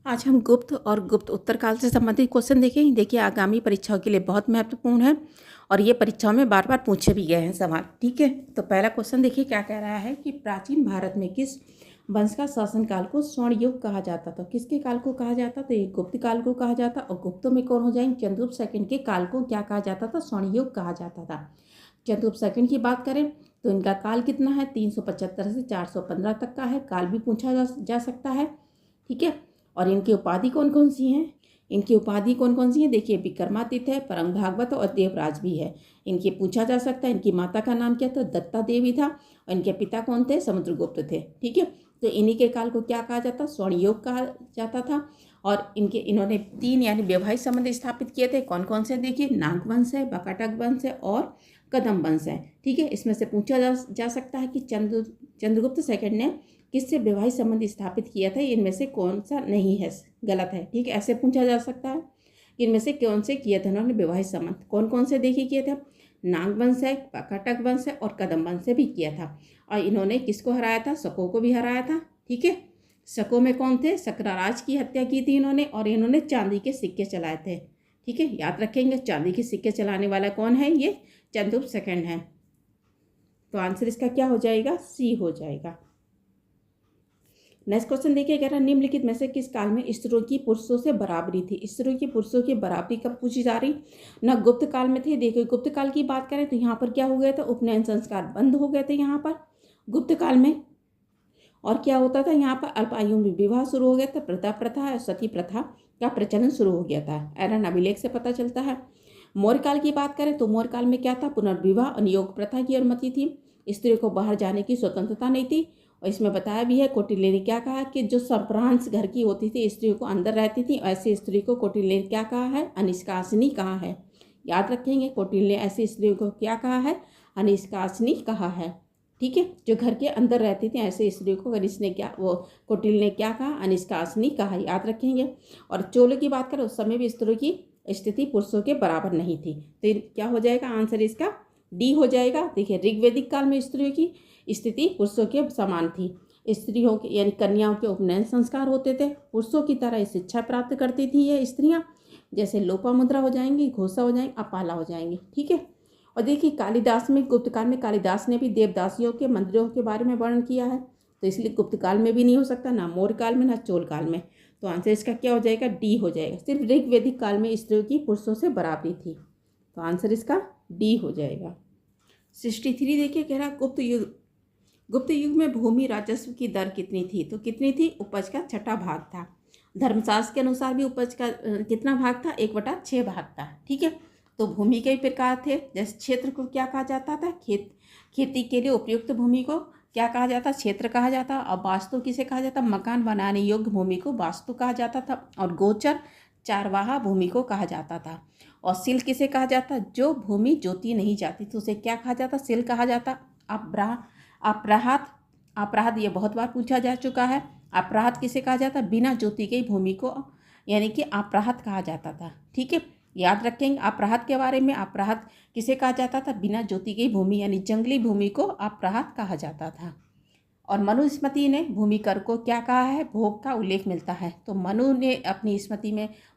आज हम गुप्त और गुप्त उत्तरकाल से संबंधित क्वेश्चन देखें। देखिए, आगामी परीक्षाओं के लिए बहुत महत्वपूर्ण है और ये परीक्षाओं में बार बार पूछे भी गए हैं सवाल। ठीक है, तो पहला क्वेश्चन देखिए क्या कह रहा है कि प्राचीन भारत में किस वंश का शासनकाल को स्वर्ण युग कहा जाता था। किसके काल को कहा जाता? तो ये गुप्त काल को कहा जाता। और गुप्तों में कौन हो जाएंगे? चंद्रगुप्त सेकंड के काल को क्या कहा जाता था? स्वर्ण युग कहा जाता था। चंद्रगुप्त सेकंड की बात करें तो इनका काल कितना है? 375 से 415 तक का है। काल भी पूछा जा सकता है। ठीक है, और इनकी उपाधि कौन कौन सी हैं? इनकी उपाधि कौन कौन सी है? देखिए, विक्रमादित्य है, परम भागवत और देवराज भी है। इनके पूछा जा सकता है इनकी माता का नाम क्या था? दत्ता देवी था। और इनके पिता कौन थे? समुद्रगुप्त थे। ठीक है, तो इन्हीं के काल को क्या कहा जाता? स्वर्ण युग कहा जाता था। और इन्होंने 3 यानी वैवाहिक संबंध स्थापित किए थे। कौन कौन से? देखिए, नाग वंश है, बकाटक वंश है और कदम वंश है। ठीक है, इसमें से पूछा जा सकता है कि चंद्रगुप्त सेकंड ने किससे वैवाहिक संबंध स्थापित किया था? इनमें से कौन सा नहीं है, गलत है। ठीक है, ऐसे पूछा जा सकता है कि इनमें से कौन से किए थे उन्होंने वैवाहिक संबंध? कौन कौन से देखिए किए थे? नाग वंश है, कटक वंश है और कदम वंश से भी किया था। और इन्होंने किसको हराया था? शकों को भी हराया था। ठीक है, शकों में कौन थे? शक्राराज की हत्या की थी इन्होंने और इन्होंने चांदी के सिक्के चलाए थे। ठीक है, याद रखेंगे, चांदी के सिक्के चलाने वाला कौन है? ये चंद्रगुप्त सेकंड है। तो आंसर इसका क्या हो जाएगा? सी हो जाएगा। नेक्स्ट क्वेश्चन देखिए, कह रहा निम्नलिखित में से किस काल में स्त्रियों की पुरुषों से बराबरी थी? स्त्रियों की पुरुषों की बराबरी कब पूछी जा रही? ना गुप्त काल में थे। देखिए, गुप्त काल की बात करें तो यहाँ पर क्या हो गया था? उपनयन संस्कार बंद हो गए थे यहाँ पर गुप्त काल में। और क्या होता था यहाँ पर? अल्प आयु में विवाह शुरू हो गया था। प्रथा प्रथा और सती प्रथा का प्रचलन शुरू हो गया था। ऐरन अभिलेख से पता चलता है। मौर्य काल की बात करें तो मौर्य काल में क्या था? पुनर्विवाह और नियोग प्रथा की अनुमति थी। स्त्रियों को बाहर जाने की स्वतंत्रता नहीं थी। और इसमें बताया भी है, कौटिल्य ने क्या कहा कि जो संप्रांश घर की होती थी, स्त्रियों को अंदर रहती थी, ऐसी स्त्री को कौटिल्य ने क्या कहा है? अनिष्कासनी कहा है। याद रखेंगे, कौटिल्य ने ऐसी स्त्रियों को क्या कहा है? अनिष्कासनी कहा है। ठीक है, जो घर के अंदर रहती थी ऐसे स्त्रियों को कौटिल्य ने क्या कहा? अनिष्कासनी कहा। याद रखेंगे। और चोलों की बात करें उस समय भी स्त्रियों की स्थिति पुरुषों के बराबर नहीं थी। तो क्या हो जाएगा? आंसर इसका डी हो जाएगा। देखिए, ऋग्वैदिक काल में स्त्रियों की स्थिति पुरुषों के समान थी। स्त्रियों के यानी कन्याओं के उपनयन संस्कार होते थे। पुरुषों की तरह शिक्षा प्राप्त करती थी ये स्त्रियां, जैसे लोपामुद्रा हो जाएंगी, घोषा हो जाएंगी, अपाला हो जाएंगी। ठीक है, और देखिए, कालिदास में गुप्त काल में कालिदास ने भी देवदासियों के मंदिरों के बारे में वर्णन किया है। तो इसलिए गुप्त काल में भी नहीं हो सकता, ना मौर्य काल में, ना चोल काल में। तो आंसर इसका क्या हो जाएगा? डी हो जाएगा। सिर्फ ऋग्वैदिक काल में स्त्रियों की पुरुषों से बराबरी थी। तो आंसर इसका डी हो जाएगा। 63 देखिए, कह रहा गुप्त युग में भूमि राजस्व की दर कितनी थी? तो कितनी थी? उपज का 6ठा भाग था। धर्मशास्त्र के अनुसार भी उपज का कितना भाग था? 1/6 भाग था। ठीक है, तो भूमि के प्रकार थे। जैसे क्षेत्र को क्या कहा जाता था? खेती के लिए उपयुक्त भूमि को क्या कहा जाता? क्षेत्र कहा जाता। और वास्तु किसे कहा जाता? मकान बनाने योग्य भूमि को वास्तु कहा जाता था। और गोचर चारवाहा भूमि को कहा जाता था। और सिल किसे कहा जाता? जो भूमि जोती नहीं जाती तो उसे क्या कहा जाता? सिल कहा जाता। अपराहत अपराध ये बहुत बार पूछा जा चुका है। अपराध किसे कहा जाता? बिना जोती गई भूमि को यानी कि अपराहत कहा जाता था। ठीक है, याद रखेंगे अपराहत के बारे में। अपराहत किसे कहा जाता था? बिना जोती गई भूमि यानी जंगली भूमि को अपराहत कहा जाता था। और मनुस्मृति ने भूमि कर को क्या कहा है? भोग का उल्लेख मिलता है। तो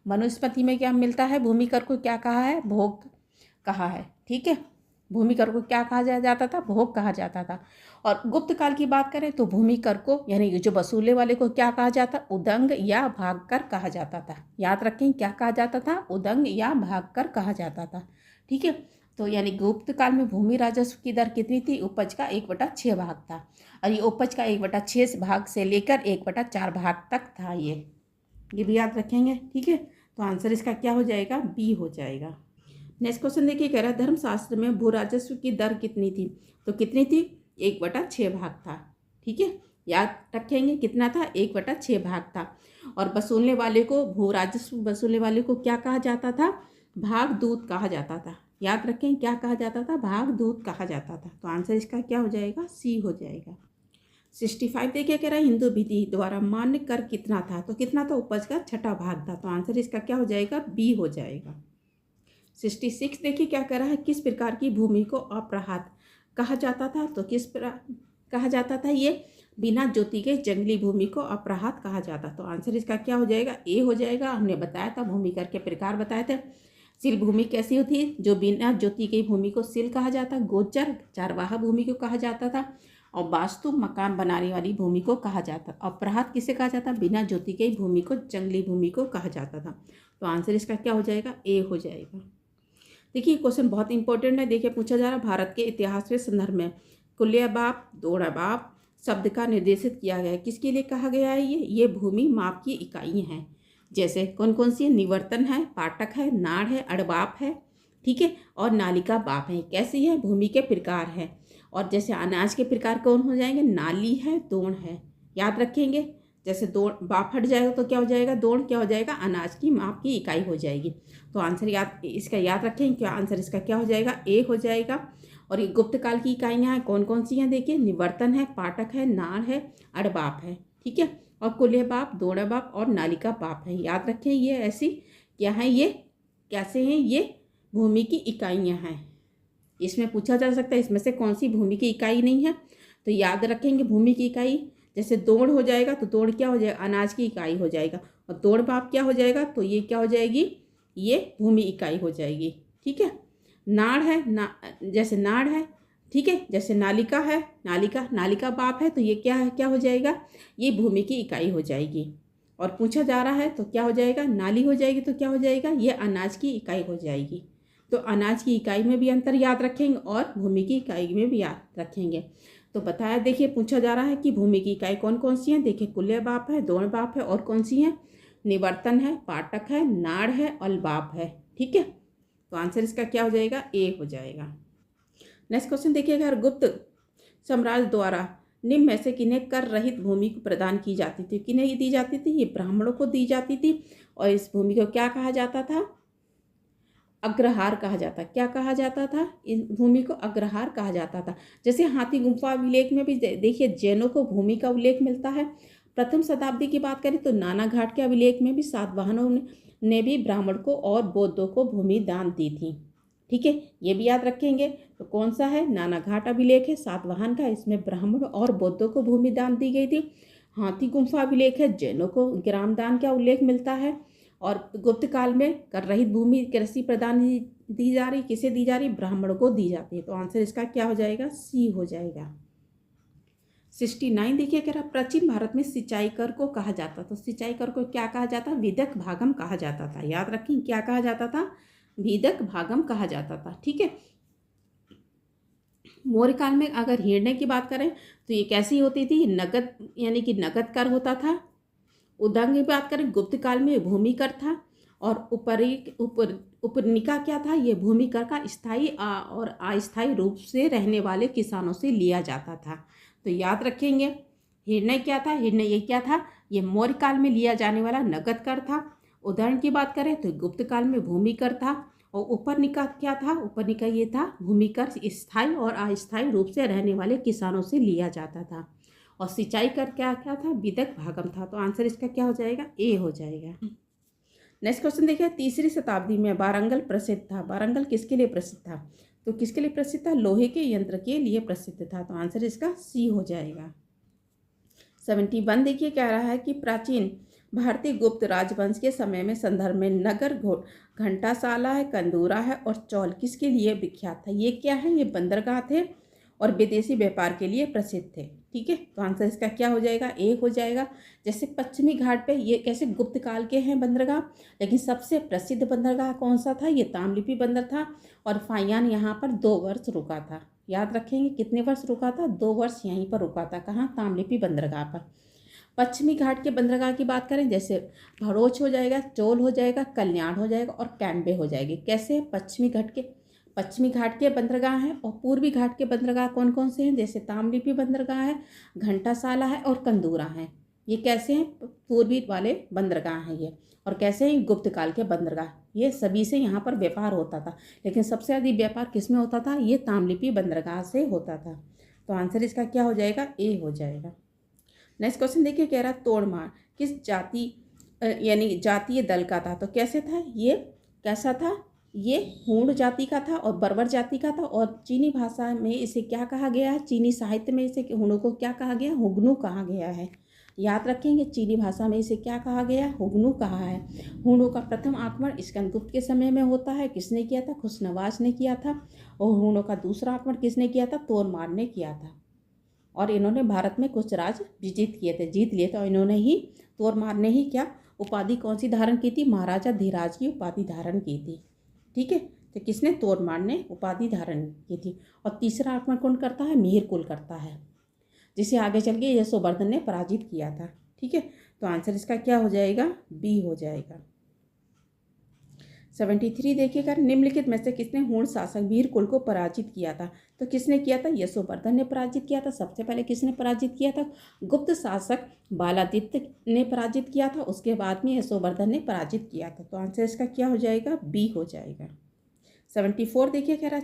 मनुस्मृति में क्या मिलता है? भूमि कर को क्या कहा है? भोग कहा है। ठीक है, भूमि कर को क्या कहा जाता था? भोग कहा जाता था। और गुप्त काल की बात करें तो भूमि कर को यानी जो वसूले वाले को क्या कहा जाता? उदंग या भाग कर कहा जाता था। याद रखें, क्या कहा जाता था? उदंग या भाग कर कहा जाता था। ठीक है, तो यानी गुप्त काल में भूमि राजस्व की दर कितनी थी? उपज का 1/6 भाग था। और ये उपज का 1/6 भाग से लेकर 1/4 भाग तक था। ये भी याद रखेंगे। ठीक है, तो आंसर इसका क्या हो जाएगा? बी हो जाएगा। नेक्स्ट क्वेश्चन देखिए, कह रहा है धर्मशास्त्र में भू राजस्व की दर कितनी थी? तो कितनी थी? 1/6 भाग था। ठीक है, याद रखेंगे कितना था? 1/6 भाग था। और वसूलने वाले को भू राजस्व वसूलने वाले को क्या कहा जाता था? भाग दूत कहा जाता था। याद रखें, क्या कहा जाता था? भाग दूत कहा जाता था। तो आंसर इसका क्या हो जाएगा? सी हो जाएगा। 65 देखिए, कह रहा है हिंदू विधि द्वारा मान्य कर कितना था? तो कितना था? उपज का 6ठा भाग था। तो आंसर इसका क्या हो जाएगा? बी हो जाएगा। 66 देखिए क्या कह रहा है, किस प्रकार की भूमि को अपराहत कहा जाता था? तो कहा जाता था? ये बिना जोती के जंगली भूमि को अपराहत कहा जाता। तो आंसर इसका क्या हो जाएगा? ए हो जाएगा। हमने बताया था, भूमि कर के प्रकार बताए थे। सिल भूमि कैसी होती है? जो बिना जोती गई भूमि को सिल कहा जाता। गोचर चारवाहा भूमि को कहा जाता था। और वास्तु मकान बनाने वाली भूमि को कहा जाता। अपराहत किसे कहा जाता? बिना जोती गई भूमि को जंगली भूमि को कहा जाता था। तो आंसर इसका क्या हो जाएगा? ए हो जाएगा। देखिए क्वेश्चन बहुत इंपॉर्टेंट है। देखिए पूछा जा रहा है, भारत के इतिहास के संदर्भ में कुल्यबाप दोड़ाबाप शब्द का निर्देशित किया गया है। किसके लिए कहा गया है? ये भूमि माप की इकाइयाँ हैं। जैसे कौन कौन सी है? निवर्तन है, पाटक है, नाड़ है, अड़बाप है, ठीक है, और नालिका बाप है। कैसी है? भूमि के प्रकार है। और जैसे अनाज के प्रकार कौन हो जाएंगे? नाली है, दोण है। याद रखेंगे। जैसे दोण बाप हट जाएगा तो क्या हो जाएगा? दोण क्या हो जाएगा? अनाज की माप की इकाई हो जाएगी। तो आंसर इसका याद रखें। क्या आंसर इसका क्या हो जाएगा? ए हो जाएगा। और ये गुप्त काल की इकाइयाँ हैं कौन कौन सी हैं? देखिए निवर्तन है, पाटक है, नाड़ है, अड़बाप है, ठीक है, और कुल्य बाप, दोड़ा बाप और नालिका बाप है। याद रखें, ये ऐसी क्या है? ये कैसे हैं? ये भूमि की इकाइयाँ हैं। इसमें पूछा जा सकता है इसमें से कौन सी भूमि की इकाई नहीं है। तो याद रखेंगे भूमि की इकाई। जैसे दोड़ हो जाएगा तो दोड़ क्या हो जाएगा? अनाज की इकाई हो जाएगा। और दोड़ बाप क्या हो जाएगा? तो ये क्या हो जाएगी? ये भूमि इकाई हो जाएगी, ठीक है। नाड़ है जैसे नाड़ है, ठीक है, जैसे नालिका है, नालिका बाप है, तो ये क्या है? क्या हो जाएगा? ये भूमि की इकाई हो जाएगी। और पूछा जा रहा है तो क्या हो जाएगा? नाली हो जाएगी तो क्या हो जाएगा? ये अनाज की इकाई हो जाएगी। तो अनाज की इकाई में भी अंतर याद रखेंगे और भूमि की इकाई में भी याद रखेंगे। तो बताया, देखिए पूछा जा रहा है कि भूमि की इकाई कौन कौन सी हैं। देखिए कुल्य बाप है, दोण बाप है, और कौन सी हैं? निवर्तन है, पाटक है, नाड़ है, अल्बाप है, ठीक है। तो आंसर इसका क्या हो जाएगा? ए हो जाएगा। नेक्स्ट क्वेश्चन देखिएगा, गुप्त साम्राज्य द्वारा निम्न में से किन्हें कर रहित भूमि को प्रदान की जाती थी? किन्हें दी जाती थी? ये ब्राह्मणों को दी जाती थी। और इस भूमि को क्या कहा जाता था? अग्रहार कहा जाता। क्या कहा जाता था? इस भूमि को अग्रहार कहा जाता था। जैसे हाथी गुम्फा अभिलेख में भी देखिए जैनों को भूमि का उल्लेख मिलता है। प्रथम शताब्दी की बात करें तो नाना घाट के अभिलेख में भी सातवाहनों ने भी ब्राह्मण को और बौद्धों को भूमि दान दी थी, ठीक है, ये भी याद रखेंगे। तो कौन सा है? नाना घाट अभिलेख है सातवाहन का, इसमें ब्राह्मण और बौद्धों को भूमि दान दी गई थी। हाथी गुम्फा अभिलेख है, जैनों को ग्राम दान का उल्लेख मिलता है। और गुप्त काल में कर रहित भूमि कृषि प्रदान दी जा रही। किसे दी जा रही? ब्राह्मण को दी जाती है। तो आंसर इसका क्या हो जाएगा? सी हो जाएगा। 69 देखिए कह रहा, प्राचीन भारत में सिंचाई कर को कहा जाता। तो सिंचाई कर को क्या कहा जाता? विदक भागम कहा जाता था। याद रखें क्या कहा जाता था? विदक भागम कहा जाता था, ठीक है। मौर्य काल में अगर हिरण्य की बात करें तो ये कैसी होती थी? नगद, यानी कि नगद कर होता था। उदंग की बात करें गुप्त काल में भूमि कर था। और उपनिका क्या था? ये भूमि कर का स्थायी और अस्थायी रूप से रहने वाले किसानों से लिया जाता था। तो याद रखेंगे हिरण्य क्या था? हिरण्य ये क्या था? ये मौर्य काल में लिया जाने वाला नगद कर था। उदाहरण की बात करें तो गुप्त काल में भूमि कर था। और उपनिका क्या था? उपनिका ये था भूमि कर स्थायी और अस्थायी रूप से रहने वाले किसानों से लिया जाता था। और सिंचाई कर क्या क्या था? विदक भागम था। तो आंसर इसका क्या हो जाएगा? ए हो जाएगा। नेक्स्ट क्वेश्चन देखिए, तीसरी शताब्दी में वारंगल प्रसिद्ध था। वारंगल किसके लिए प्रसिद्ध था? तो किसके लिए प्रसिद्ध था? लोहे के यंत्र के लिए प्रसिद्ध था। तो आंसर इसका सी हो जाएगा। 71 देखिए कह रहा है कि प्राचीन भारतीय गुप्त राजवंश के समय में संदर्भ में नगर घंटाशाला है, कंदूरा है और चौल किसके लिए विख्यात था? ये क्या है? ये बंदरगाह थे और विदेशी व्यापार के लिए प्रसिद्ध थे, ठीक है। तो आंसर इसका क्या हो जाएगा? ए हो जाएगा। जैसे पश्चिमी घाट पे ये कैसे गुप्त काल के हैं बंदरगाह, लेकिन सबसे प्रसिद्ध बंदरगाह कौन सा था? ये तामलिपि बंदर था। और फाइयान यहाँ पर 2 वर्ष रुका था। याद रखेंगे कितने वर्ष रुका था? 2 वर्ष यहीं पर रुका था। कहाँ? तामलिपि बंदरगाह पर। पश्चिमी घाट के बंदरगाह की बात करें जैसे भरोच हो जाएगा, चोल हो जाएगा, कल्याण हो जाएगा और कैम्बे हो जाएगी। कैसे? पश्चिमी घाट के बंदरगाह हैं। और पूर्वी घाट के बंदरगाह कौन कौन से हैं? जैसे तामलिपि बंदरगाह है, घंटाशाला है और कंदूरा है। ये कैसे हैं? पूर्वी वाले बंदरगाह हैं ये। और कैसे हैं? गुप्त काल के बंदरगाह। ये सभी से यहाँ पर व्यापार होता था, लेकिन सबसे अधिक व्यापार किस में होता था? ये तामलिपि बंदरगाह से होता था। तो आंसर इसका क्या हो जाएगा? ए हो जाएगा। नेक्स्ट क्वेश्चन देखिए कह रहा तोड़मार किस जाति यानी जातीय दल का था? तो कैसे था? ये कैसा था? ये हूण जाति का था और बर्बर जाति का था। और चीनी भाषा में इसे क्या कहा गया है, चीनी साहित्य में इसे हूणों को क्या कहा गया, हुगनू कहा गया है। याद रखेंगे, चीनी भाषा में इसे क्या कहा गया, हुगनू कहा है। हूणों का प्रथम आक्रमण स्कंदगुप्त के समय में होता है। किसने किया था, खुशनवाज ने किया था। और हूणों का दूसरा आक्रमण किसने किया था, तोरमार ने किया था। और इन्होंने भारत में कुछ राज्य जीत लिए थे। और इन्होंने ही, तोरमार ने ही क्या उपाधि कौन सी धारण की थी, महाराजा धीराज की उपाधि धारण की थी। ठीक है, तो किसने, तोरमार ने उपाधि धारण की थी। और तीसरा आक्रमण कौन करता है, मिहिरकुल करता है, जिसे आगे चल के यशोवर्धन ने पराजित किया था। ठीक है, तो आंसर इसका क्या हो जाएगा, बी हो जाएगा। 73 देखिएगा, निम्नलिखित में से किसने हूण शासक मिहिरकुल को पराजित किया था। तो किसने किया था, यशोवर्धन ने पराजित किया था। सबसे पहले किसने पराजित किया था, गुप्त शासक बालादित्य ने पराजित किया था। उसके बाद में यशोवर्धन ने पराजित किया था। तो आंसर इसका क्या हो जाएगा, बी हो जाएगा। 74 देखिए, कह रहा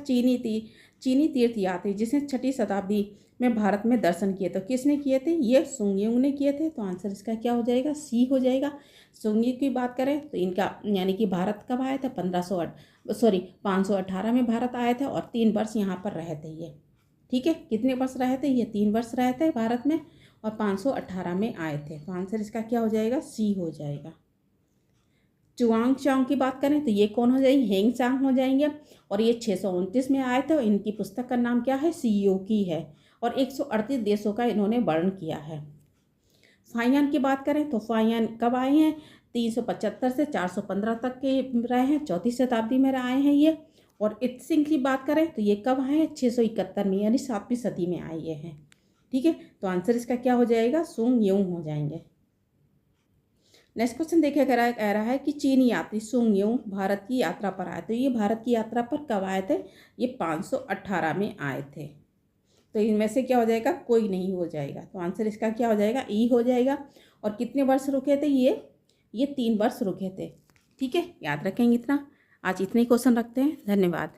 चीनी तीर्थयात्री जिसने 6वीं शताब्दी में भारत में दर्शन किए, तो किसने किए थे, ये सुंगयुंग ने किए थे। तो आंसर इसका क्या हो जाएगा, सी हो जाएगा। सुंगयुंग की बात करें तो इनका यानी कि भारत कब आया था, 518 में भारत आए थे। और 3 वर्ष यहाँ पर रहे थे ये। ठीक है, कितने वर्ष रहे थे, ये 3 वर्ष रहे थे भारत में और 518 में आए थे। तो आंसर इसका क्या हो जाएगा, सी हो जाएगा। चुआंग चांग की बात करें तो ये कौन हो जाएगी, हेंग चांग हो जाएंगे। और ये 629 में आए थे। और इनकी पुस्तक का नाम क्या है, सीईओ की है। और 138 देशों का इन्होंने वर्णन किया है। फाहियान की बात करें तो फाहियान कब आए हैं, 375 से 415 तक के रहे हैं, 4वीं शताब्दी में आए हैं ये। और इत्सिंग की बात करें तो ये कब आए हैं, 671 में, यानी 7वीं सदी में आए ये हैं। ठीक है, तो आंसर इसका क्या हो जाएगा, सुंगयुंग हो जाएंगे। नेक्स्ट क्वेश्चन देखिए, कह रहा है कि चीनी यात्री सुंगयुंग भारत की यात्रा पर आए। तो ये भारत की यात्रा पर कब आए थे, ये 518 में आए थे। तो इनमें से क्या हो जाएगा, कोई नहीं हो जाएगा। तो आंसर इसका क्या हो जाएगा, ई हो जाएगा। और कितने वर्ष रुके थे ये 3 वर्ष रुके थे। ठीक है, याद रखेंगे इतना। आज इतने ही क्वेश्चन रखते हैं। धन्यवाद।